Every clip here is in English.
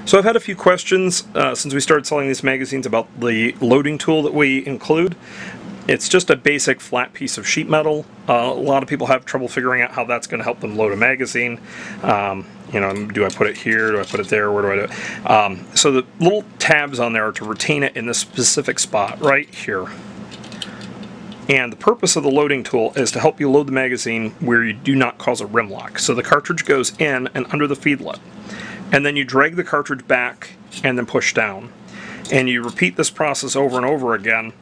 So I've had a few questions since we started selling these magazines about the loading tool that we include. It's just a basic flat piece of sheet metal. A lot of people have trouble figuring out how that's going to help them load a magazine. You know, do I put it here? Do I put it there? Where do I do it? So the little tabs on there are to retain it in this specific spot right here. And the purpose of the loading tool is to help you load the magazine where you do not cause a rim lock. So the cartridge goes in and under the feedlet. And then you drag the cartridge back and then push down. And you repeat this process over and over again.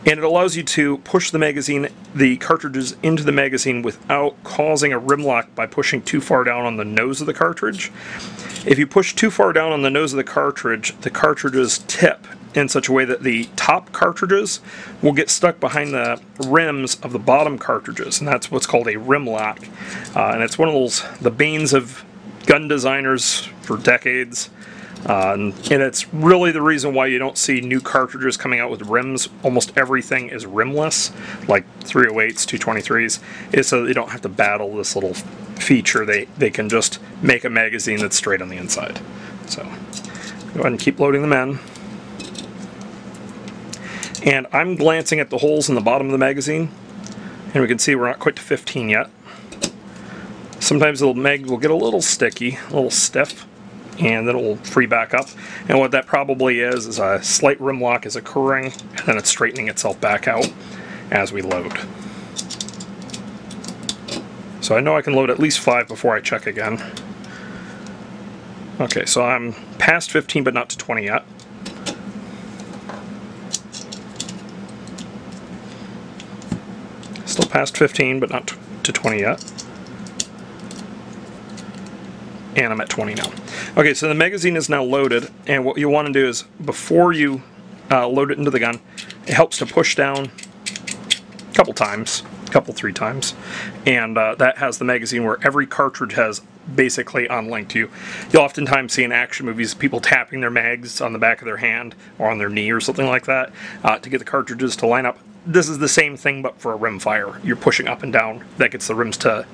And it allows you to push the cartridges into the magazine without causing a rim lock by pushing too far down on the nose of the cartridge. If you push too far down on the nose of the cartridges tip in such a way that the top cartridges will get stuck behind the rims of the bottom cartridges. And that's what's called a rim lock. And it's one of the banes of gun designers for decades. And it's really the reason why you don't see new cartridges coming out with rims. Almost everything is rimless, like 308s, 223s, is so they don't have to battle this little feature. They can just make a magazine that's straight on the inside. So go ahead and keep loading them in. And I'm glancing at the holes in the bottom of the magazine, and we can see we're not quite to 15 yet. Sometimes the mag will get a little sticky, a little stiff, and then it will free back up. And what that probably is a slight rim lock is occurring, and then it's straightening itself back out as we load. So I know I can load at least 5 before I check again. Okay, so I'm past 15 but not to 20 yet. Still past 15 but not to 20 yet. And I'm at 20 now. Okay, so the magazine is now loaded, and what you want to do is, before you load it into the gun, it helps to push down a couple, 3 times, and that has the magazine where every cartridge has basically on link to you. You'll oftentimes see in action movies people tapping their mags on the back of their hand or on their knee or something like that to get the cartridges to line up. This is the same thing but for a rim fire. You're pushing up and down. That gets the rims to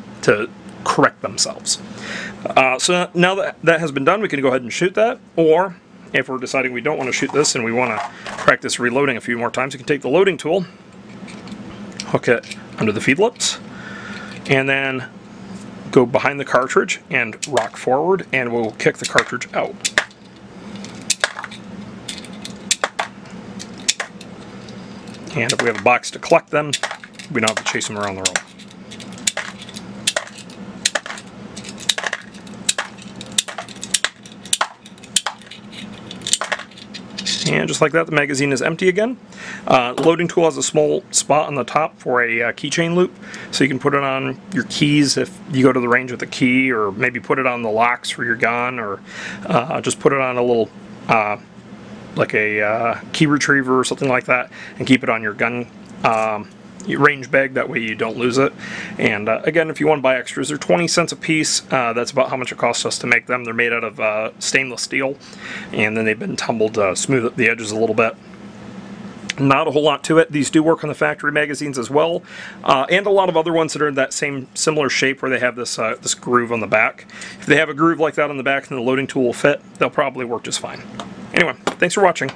correct themselves. So now that has been done, we can go ahead and shoot that, or if we're deciding we don't want to shoot this and we want to practice reloading a few more times, you can take the loading tool, hook it under the feedlets, and then go behind the cartridge and rock forward, and we'll kick the cartridge out. And if we have a box to collect them, we don't have to chase them around the room. And just like that, the magazine is empty again. The loading tool has a small spot on the top for a keychain loop, so you can put it on your keys if you go to the range with a key, or maybe put it on the locks for your gun, or just put it on a little, like a key retriever or something like that, and keep it on your gun range bag. That way you don't lose it. And again, if you want to buy extras, they're 20 cents a piece. That's about how much it costs us to make them. They're made out of stainless steel, and then they've been tumbled to smooth up the edges a little bit. Not a whole lot to it. These do work on the factory magazines as well, and a lot of other ones that are in that similar shape where they have this this groove on the back. If they have a groove like that on the back and the loading tool will fit, they'll probably work just fine. Anyway, thanks for watching.